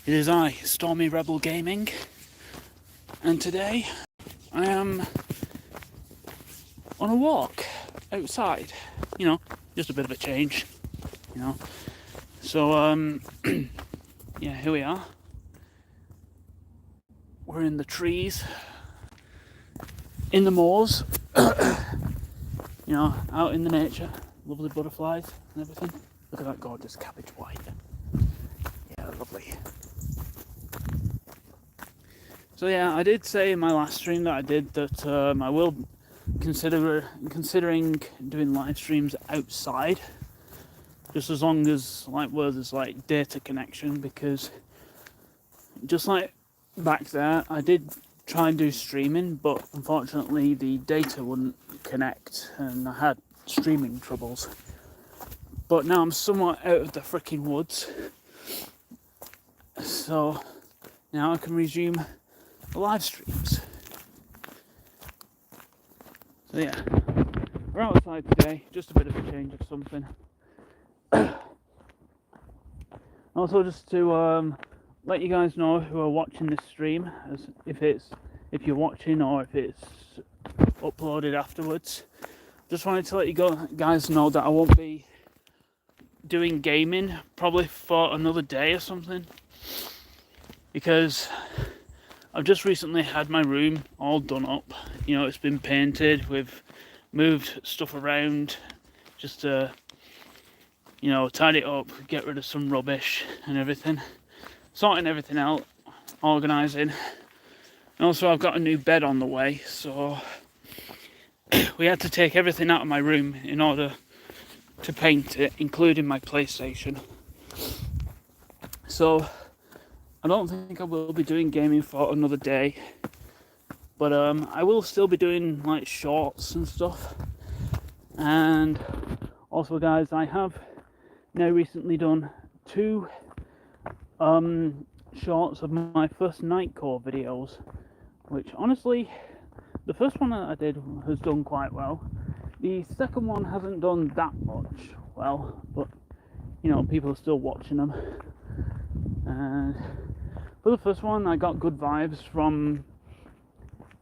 It is I, StormyRebel Gaming, and today I am on a walk outside. Just a bit of a change, So, yeah, here we are. We're in the trees, in the moors, out in the nature. Lovely butterflies and everything. Look at that gorgeous cabbage white. Yeah, lovely. So yeah, I did say in my last stream that I did that I will considering doing live streams outside, just as long as where there's data connection, because just like back there, I did try and do streaming, but unfortunately the data wouldn't connect and I had streaming troubles. But now I'm somewhat out of the freaking woods, so now I can resume the live streams. So yeah, we're outside today, just a bit of a change of something. Also, just to let you guys know who are watching this stream, as if you're watching or if it's uploaded afterwards. Just wanted to let you guys know that I won't be doing gaming probably for another day or something, because I've just recently had my room all done up. It's been painted. We've moved stuff around just to tidy it up, get rid of some rubbish and everything, sorting everything out, organising. And also I've got a new bed on the way, so we had to take everything out of my room in order to paint it, including my PlayStation. So I don't think I will be doing gaming for another day, but I will still be doing shorts and stuff. And also, guys, I have now recently done 2 shorts of my first Nightcore videos, which honestly, the first one that I did has done quite well. The second one hasn't done that much well, but people are still watching them. And for the first one, I got good vibes from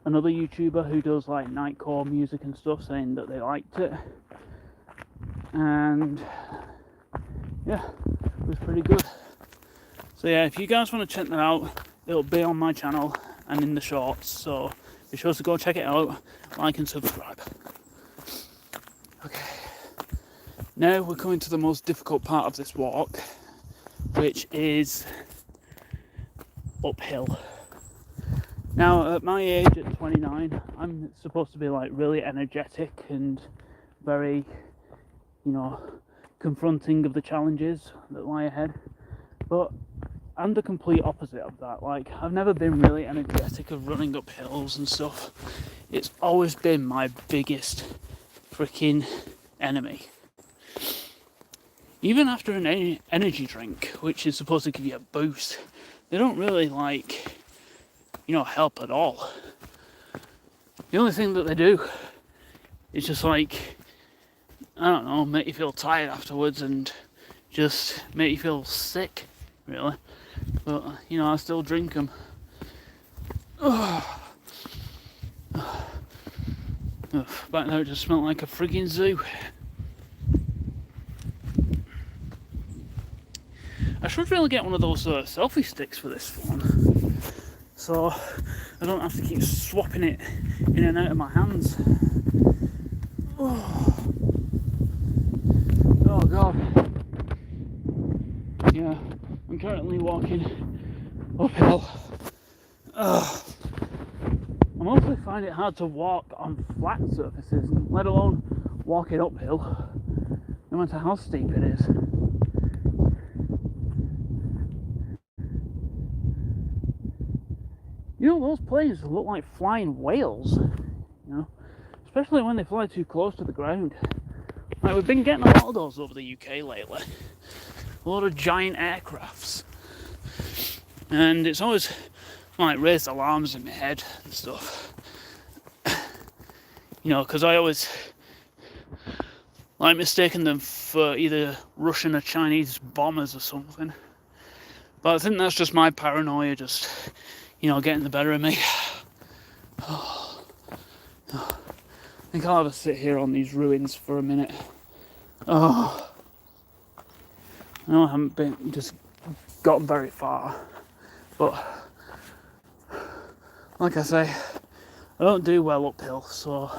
another YouTuber who does Nightcore music and stuff, saying that they liked it. And yeah, it was pretty good. So yeah, if you guys want to check that out, it'll be on my channel and in the shorts, so be sure to go check it out, like and subscribe. Okay, now we're coming to the most difficult part of this walk, which is uphill. Now, at my age, at 29, I'm supposed to be really energetic and very, confronting of the challenges that lie ahead. But I'm the complete opposite of that. I've never been really energetic of running up hills and stuff. It's always been my biggest freaking enemy. Even after an energy drink, which is supposed to give you a boost, they don't really help at all. The only thing that they do is just I don't know, make you feel tired afterwards and just make you feel sick, really. But I still drink them. Back now it just smelled like a frigging zoo. I should really get one of those selfie sticks for this phone, so I don't have to keep swapping it in and out of my hands. Oh god. Yeah, I'm currently walking uphill. I mostly find it hard to walk on flat surfaces, let alone walking uphill, no matter how steep it is. Those planes look like flying whales, especially when they fly too close to the ground. We've been getting a lot of those over the UK lately. A lot of giant aircrafts. And it's always raised alarms in my head and stuff. Because I always mistaken them for either Russian or Chinese bombers or something. But I think that's just my paranoia just, you know, getting the better of me. I think I'll have a sit here on these ruins for a minute. Oh, I know I haven't just gotten very far, but like I say, I don't do well uphill, so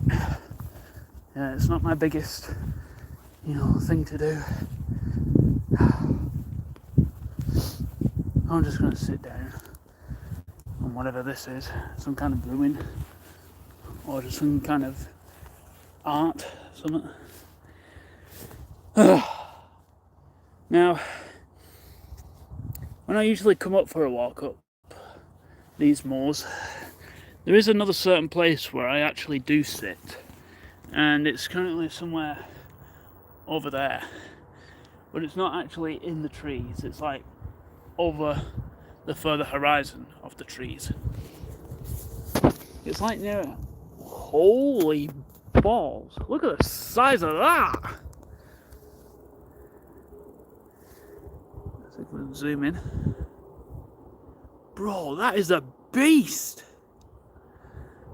yeah, it's not my biggest, you know, thing to do. I'm just going to sit down on whatever this is, some kind of ruin, or just some kind of art, something. Now, when I usually come up for a walk up these moors, there is another certain place where I actually do sit, and it's currently somewhere over there, but it's not actually in the trees, it's like over the further horizon of the trees. It's like near, holy balls, look at the size of that! Let's see if we can zoom in. Bro, that is a beast!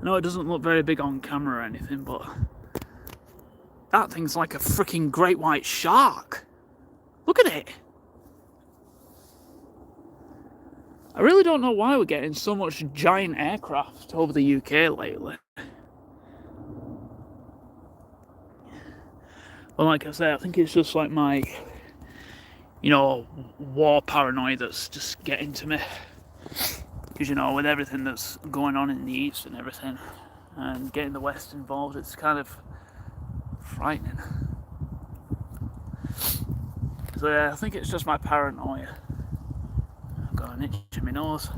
I know it doesn't look very big on camera or anything, but that thing's like a freaking great white shark. Look at it! I really don't know why we're getting so much giant aircraft over the UK lately. But like I say, I think it's just like my, you know, war paranoia that's just getting to me. Because, you know, with everything that's going on in the East and everything, and getting the West involved, it's kind of frightening. So yeah, I think it's just my paranoia. I've got an itch in my nose.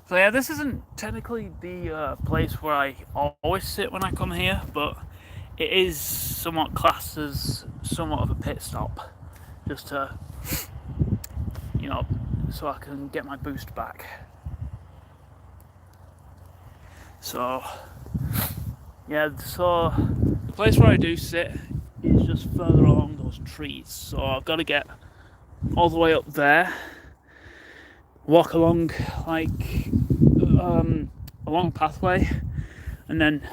So yeah, this isn't technically the place where I always sit when I come here, but it is somewhat classed as somewhat of a pit stop, just to, you know, so I can get my boost back. So yeah, so the place where I do sit is just further along those trees, so I've got to get all the way up there, walk along like a long pathway, and then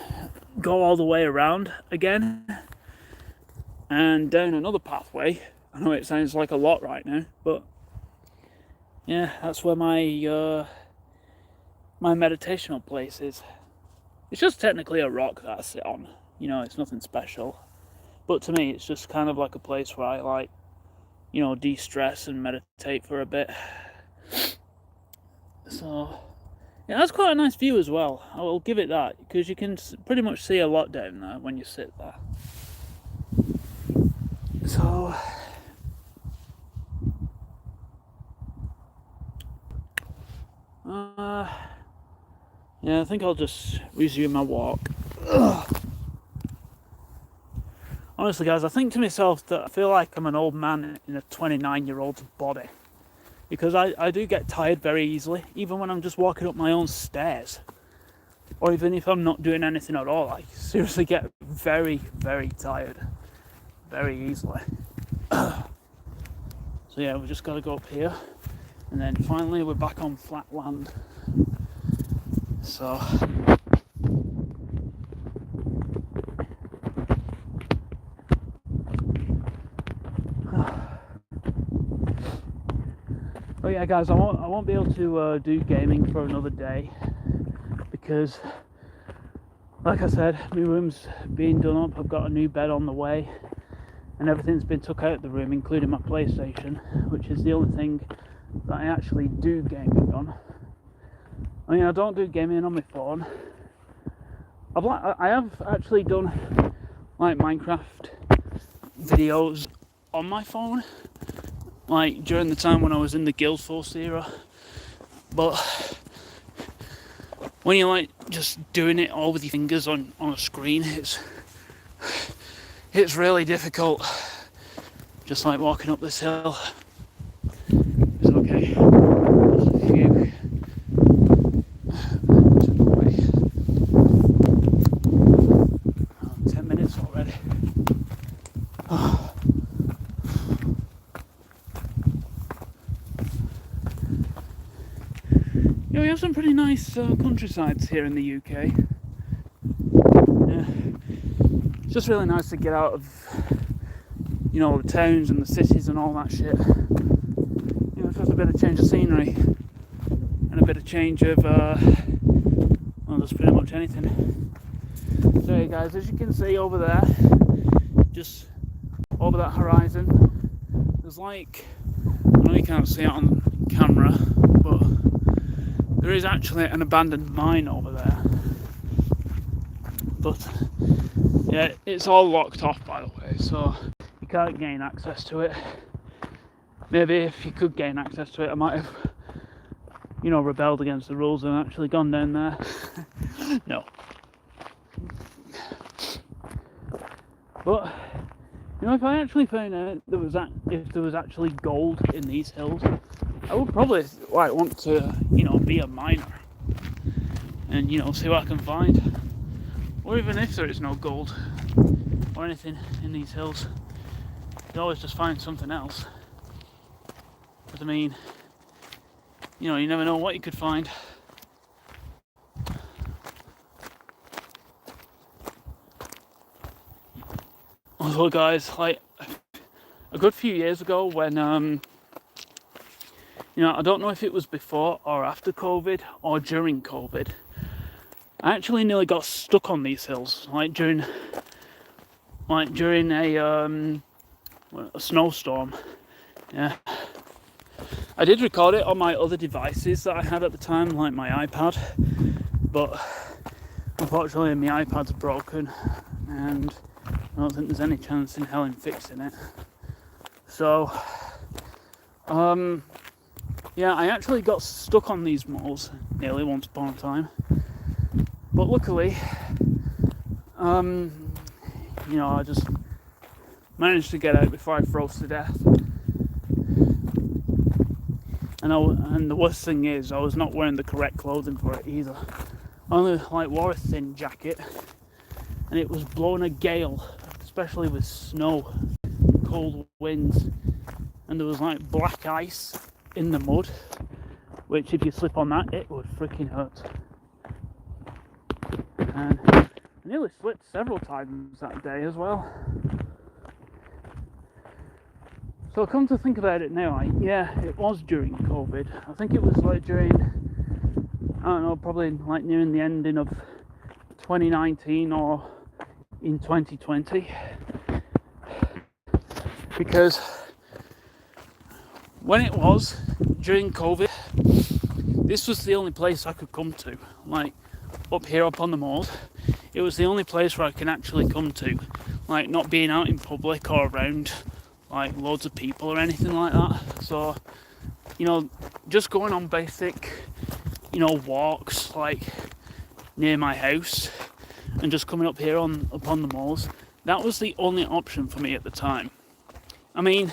go all the way around again and down another pathway. I know it sounds like a lot right now, but yeah, that's where my my meditational place is. It's just technically a rock that I sit on, you know, it's nothing special, but to me it's just kind of like a place where I like, you know, de-stress and meditate for a bit. So yeah, that's quite a nice view as well, I will give it that, because you can pretty much see a lot down there when you sit there. So yeah, I think I'll just resume my walk. Ugh. Honestly guys, I think to myself that I feel like I'm an old man in a 29-year-old's body, because I do get tired very easily, even when I'm just walking up my own stairs, or even if I'm not doing anything at all. I seriously get very, very tired very easily. So yeah, we've just got to go up here, and then finally we're back on flat land. So but yeah guys, I won't be able to do gaming for another day, because like I said, my room's being done up. I've got a new bed on the way, and everything's been took out of the room, including my PlayStation, which is the only thing that I actually do gaming on. I mean, I don't do gaming on my phone. I have actually done like Minecraft videos on my phone, like during the time when I was in the Guild Force era, but when you're like just doing it all with your fingers on a screen, it's really difficult. Just like walking up this hill. It's okay. Just a few. 10 minutes already. have some pretty nice countrysides here in the UK. Yeah. It's just really nice to get out of, you know, the towns and the cities and all that shit. You know, it's just a bit of change of scenery and a bit of change of, well, just pretty much anything. So yeah, guys, as you can see over there, just over that horizon, there's like, I know you can't see it on camera, but there is actually an abandoned mine over there. But yeah, it's all locked off, by the way, so you can't gain access to it. Maybe if you could gain access to it, I might have, you know, rebelled against the rules and actually gone down there. No. But you know, if I actually found out if there was actually gold in these hills, I would probably like want to, you know, be a miner and, you know, see what I can find. Or even if there is no gold or anything in these hills, you can always just find something else. But I mean, you know, you never know what you could find. Also, guys, like a good few years ago when, you know, I don't know if it was before or after COVID or during COVID, I actually nearly got stuck on these hills, like during a snowstorm. Yeah, I did record it on my other devices that I had at the time, like my iPad, but unfortunately my iPad's broken and I don't think there's any chance in hell in fixing it. So, yeah, I actually got stuck on these moles nearly once upon a time. But luckily, you know, I just managed to get out before I froze to death. And the worst thing is, I was not wearing the correct clothing for it either. I only like wore a thin jacket, and it was blowing a gale, especially with snow, cold winds, and there was like black ice in the mud, which if you slip on that, it would freaking hurt. And I nearly slipped several times that day as well. So come to think about it now, yeah, it was during COVID. I think it was like during, I don't know, probably like nearing the ending of 2019 or in 2020. Because when it was during COVID, this was the only place I could come to. Like up here up on the moors, it was the only place where I can actually come to, like not being out in public or around like loads of people or anything like that. So, you know, just going on basic, you know, walks like near my house and just coming up here up on the moors, that was the only option for me at the time. I mean,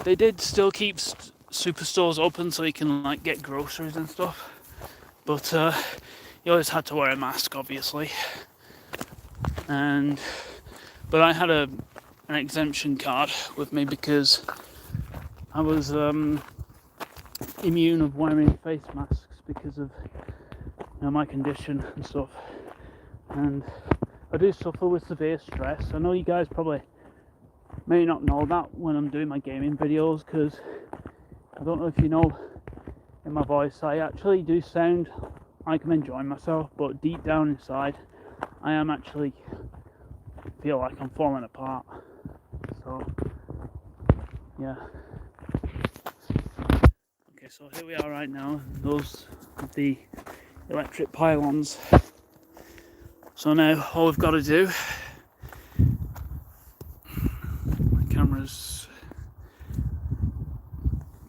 they did still keep superstores open so you can like get groceries and stuff, but you always had to wear a mask, obviously. But I had an exemption card with me because I was immune of wearing face masks because of, you know, my condition and stuff. And I do suffer with severe stress. I know you guys probably may not know that when I'm doing my gaming videos, because I don't know if you know in my voice, I actually do sound like I'm enjoying myself, but deep down inside I am actually feel like I'm falling apart. So yeah, okay, so here we are right now, those are the electric pylons. So now all we've got to do, my camera's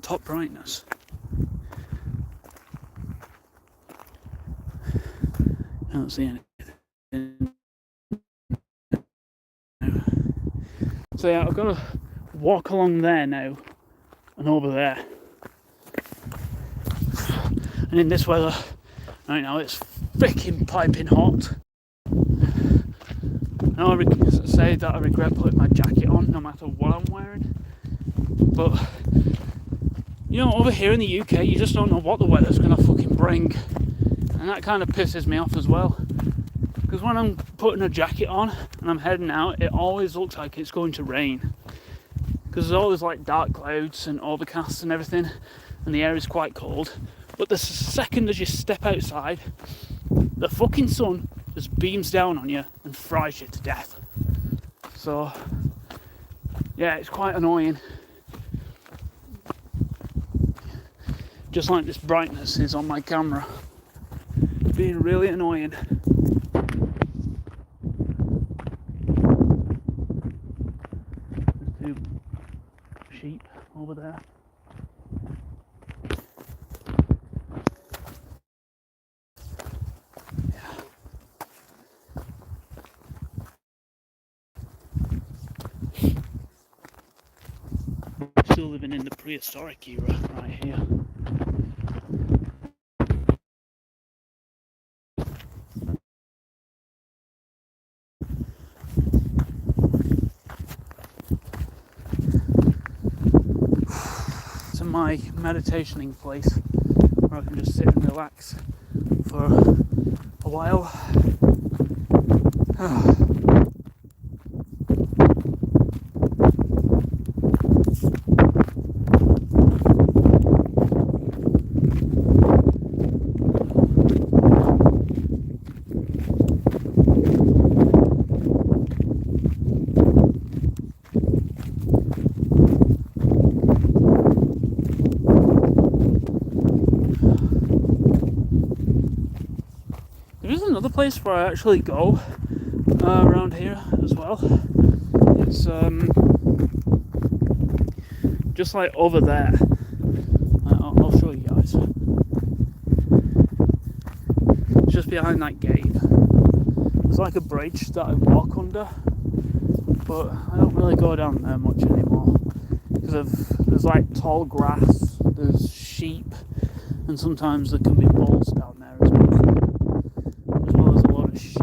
top brightness, I don't see anything. So yeah, I've got to walk along there now and over there. And in this weather right now, it's freaking piping hot. Now I say that I regret putting my jacket on no matter what I'm wearing. But you know, over here in the UK, you just don't know what the weather's gonna fucking bring, and that kind of pisses me off as well, because when I'm putting a jacket on and I'm heading out, it always looks like it's going to rain, because there's always like dark clouds and overcast and everything, and the air is quite cold. But the second as you step outside, the fucking sun just beams down on you and fries you to death. So yeah, it's quite annoying. Just like this brightness is on my camera, being really annoying. There's 2 sheep over there. Still living in the prehistoric era right here. To my meditationing place where I can just sit and relax for a while. There is another place where I actually go around here as well. It's just like over there. I'll show you guys. It's just behind that gate. There's like a bridge that I walk under, but I don't really go down there much anymore because there's like tall grass, there's sheep, and sometimes there can be bulls down there as well as a lot of shit.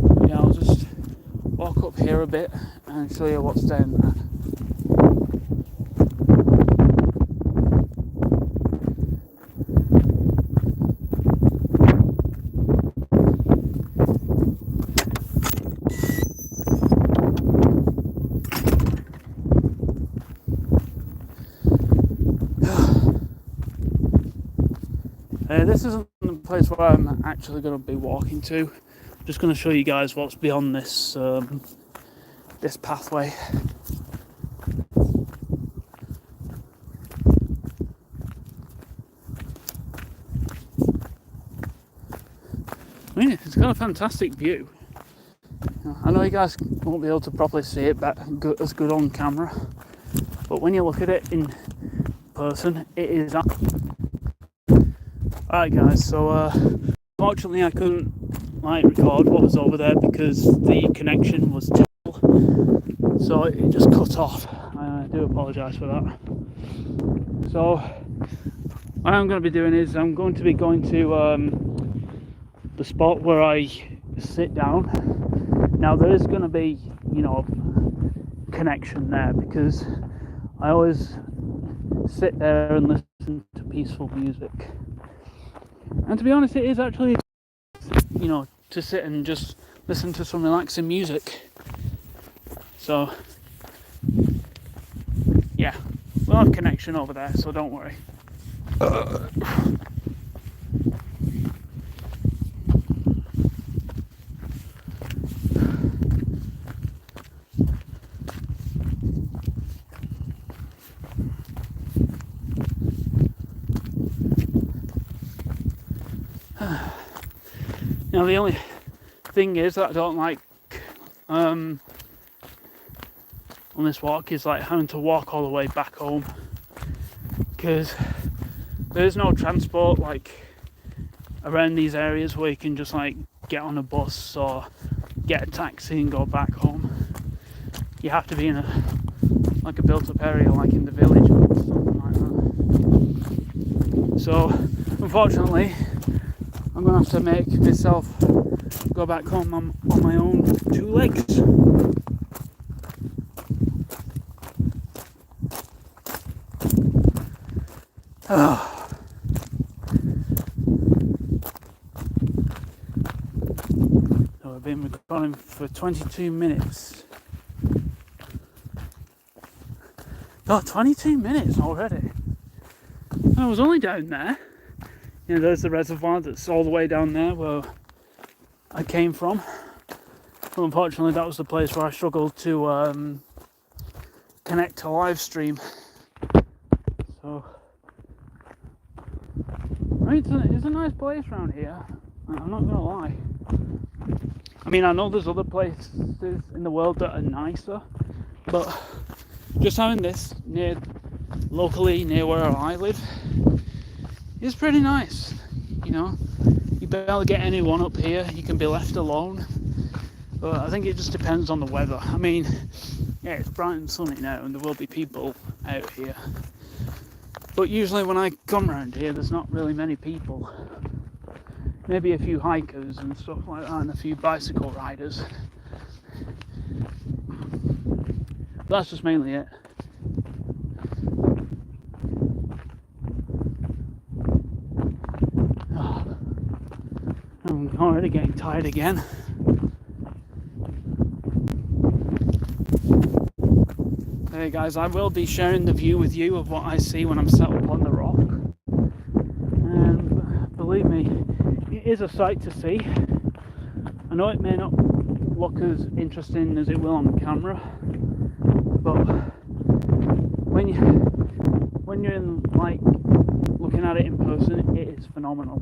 But yeah, I'll just walk up here a bit and show you what's down there. This isn't the place where I'm actually going to be walking to. I'm just going to show you guys what's beyond this this pathway. I mean, it's got a fantastic view. I know you guys won't be able to properly see it as good on camera, but when you look at it in person, it is. Alright guys, so fortunately I couldn't record what was over there because the connection was terrible, so it just cut off. I do apologise for that. So what I'm going to be doing is I'm going to be going to the spot where I sit down. Now there is going to be, connection there because I always sit there and listen to peaceful music. And to be honest, it is actually, to sit and just listen to some relaxing music. So, yeah, we'll have connection over there, so don't worry. Now the only thing is that I don't like on this walk is like having to walk all the way back home because there's no transport like around these areas where you can just like get on a bus or get a taxi and go back home. You have to be in a built up area like in the village or something like that. So unfortunately I'm going to have to make myself go back home on my own 2 legs. Oh. So I've been recording for 22 minutes. Oh, 22 minutes already. I was only down there. You know, there's the reservoir that's all the way down there where I came from. But unfortunately, that was the place where I struggled to connect to live stream. So, it's a nice place around here. I'm not gonna lie. I mean, I know there's other places in the world that are nicer, but just having this locally near where I live is pretty nice. You know, you barely get anyone up here. You can be left alone. But I think it just depends on the weather. I mean, yeah, it's bright and sunny now, and there will be people out here. But usually when I come around here, there's not really many people. Maybe a few hikers and stuff like that, and a few bicycle riders. But that's just mainly it. Oh, I'm already getting tired again. Hey guys, I will be sharing the view with you of what I see when I'm sat up on the rock. And believe me, it is a sight to see. I know it may not look as interesting as it will on camera, but when you're in, like, looking at it in person, it is phenomenal.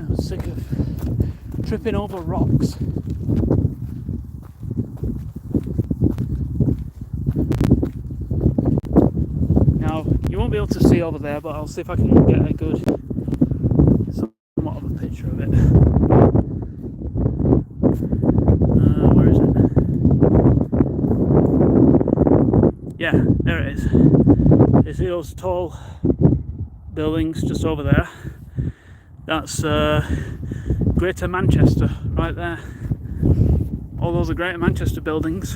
I'm sick of tripping over rocks. Now, you won't be able to see over there, but I'll see if I can get a good, somewhat of a picture of it. Where is it? Yeah, there it is. You see those tall buildings just over there? That's Greater Manchester, right there. All those are Greater Manchester buildings.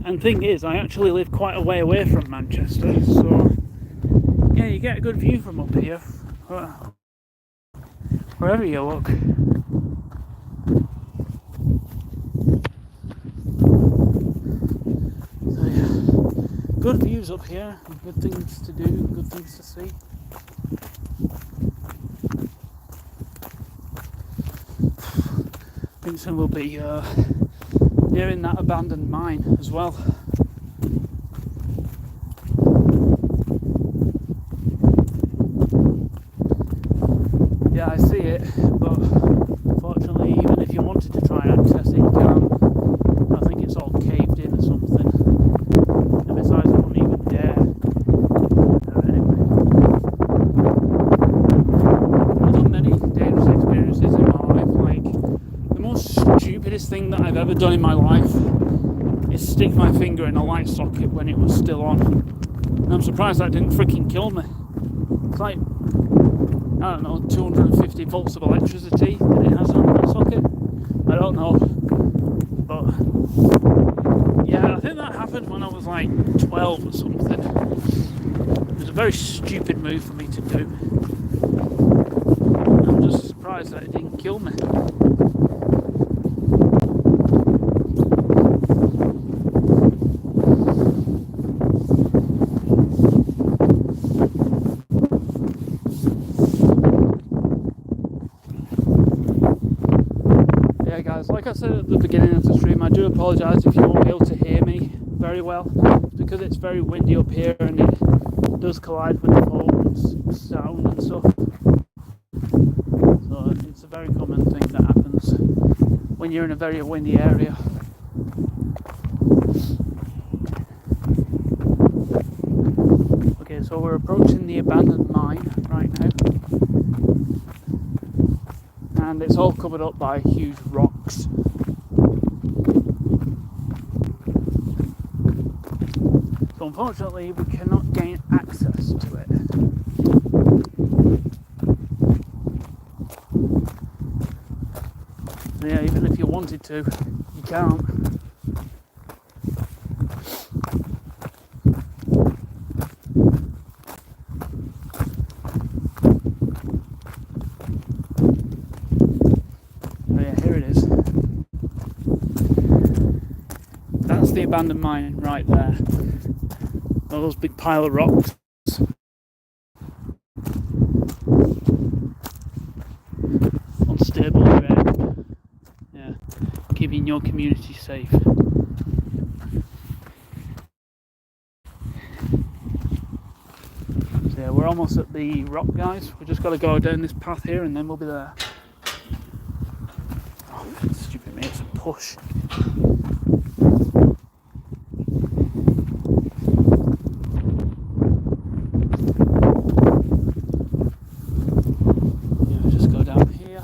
And thing is, I actually live quite a way away from Manchester, so yeah, you get a good view from up here, wherever you look. So yeah, good views up here, and good things to do, good things to see. I think soon we'll be nearing that abandoned mine as well. Yeah, I see it, but unfortunately, even if you wanted to try and access it, you can't. I think it's all caved in or something. And besides, I wouldn't even dare. Anyway, I've done many dangerous experiences in my life. Like, the most stupidest thing that I've ever done in my life is stick my finger in a light socket when it was still on. And I'm surprised that didn't freaking kill me. It's like, I don't know, 250 volts of electricity that it has on that socket. I don't know. But yeah, I think that happened when I was like 12 or something. It was a very stupid move for me to do. I'm just surprised that it didn't kill me. Like I said at the beginning of the stream, I do apologise if you won't be able to hear me very well. It's because it's very windy up here and it does collide with the phone's sound and stuff. So it's a very common thing that happens when you're in a very windy area. Okay, so we're approaching the abandoned mine right now. And it's all covered up by huge rocks. So unfortunately we cannot gain access to it. So yeah, even if you wanted to, you can't. abandoned mine right there. All those big pile of rocks. Unstable ground. Yeah, keeping your community safe. So yeah, we're almost at the rock, guys. We just got to go down this path here and then we'll be there. Oh, stupid me, it's a push. Yeah, just go down here.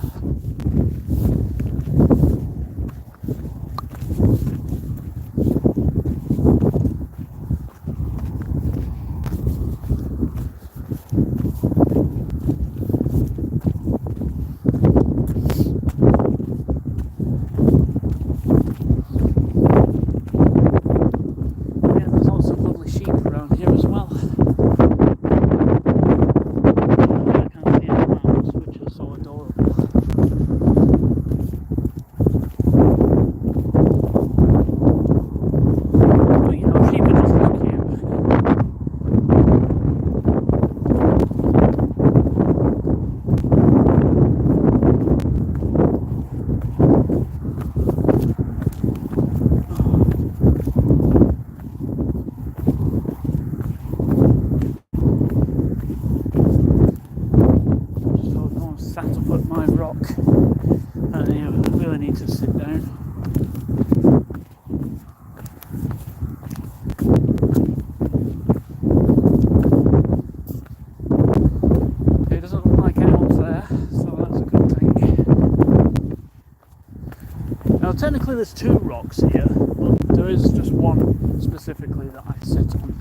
Technically there's two rocks here, but there is just one specifically that I sit on.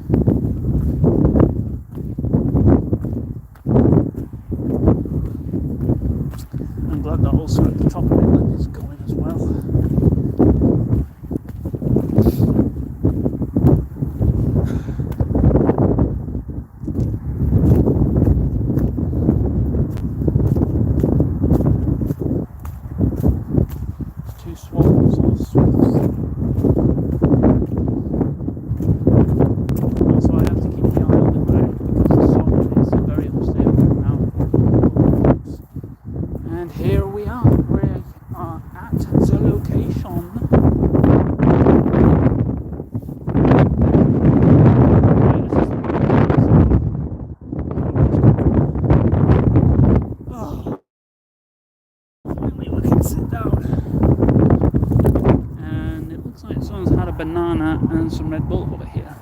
I'm glad that also at the top of it is going as well. Banana and some Red Bull over here.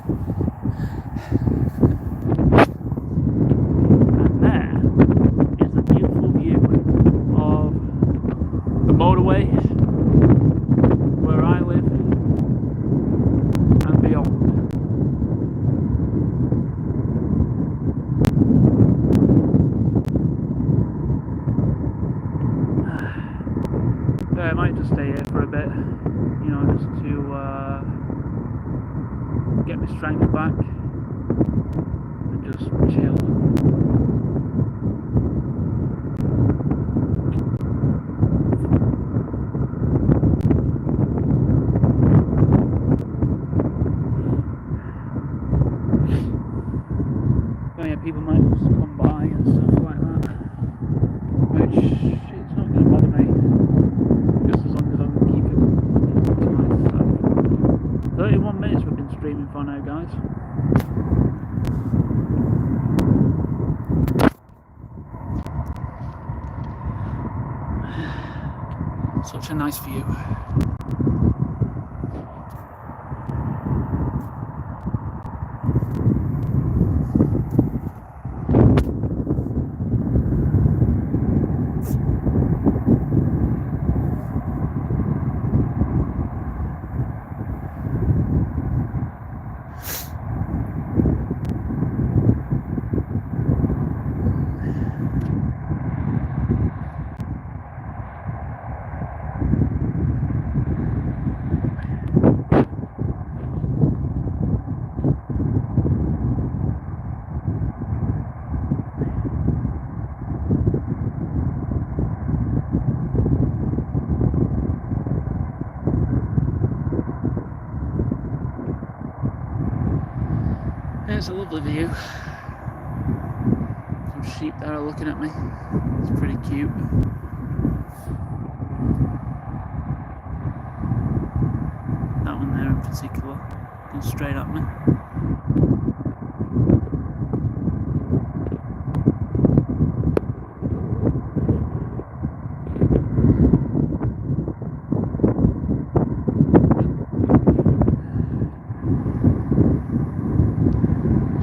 And there is a beautiful view of the motorway where I live and beyond. So I might just stay here for a bit, you know, just to get my strength back and just chill. So yeah, people might just come by and stuff like that, which it's not going to bother me, just as long as I can keep it to myself. 31 minutes we've been streaming for now, guys. Such a nice view. Yeah, it's a lovely view. Some sheep there are looking at me. It's pretty cute. That one there in particular, looking straight at me.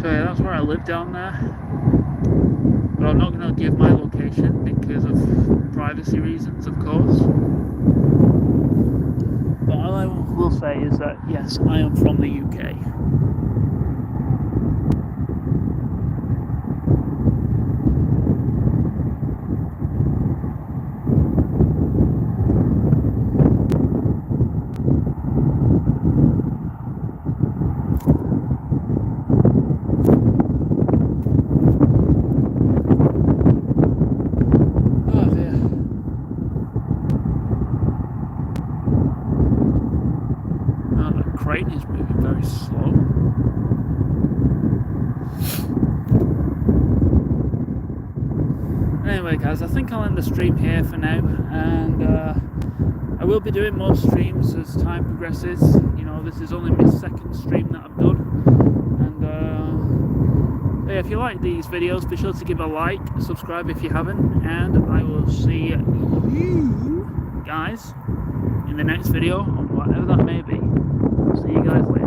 So yeah, that's where I live down there, but I'm not going to give my location because of privacy reasons, of course. But all I will say is that yes, I am from the UK. Crate is moving very slow. Anyway guys, I think I'll end the stream here for now, and I will be doing more streams as time progresses. You know, this is only my second stream that I've done, and yeah, if you like these videos, be sure to give a like, subscribe if you haven't, and I will see you guys in the next video, or whatever that may be. See you guys later.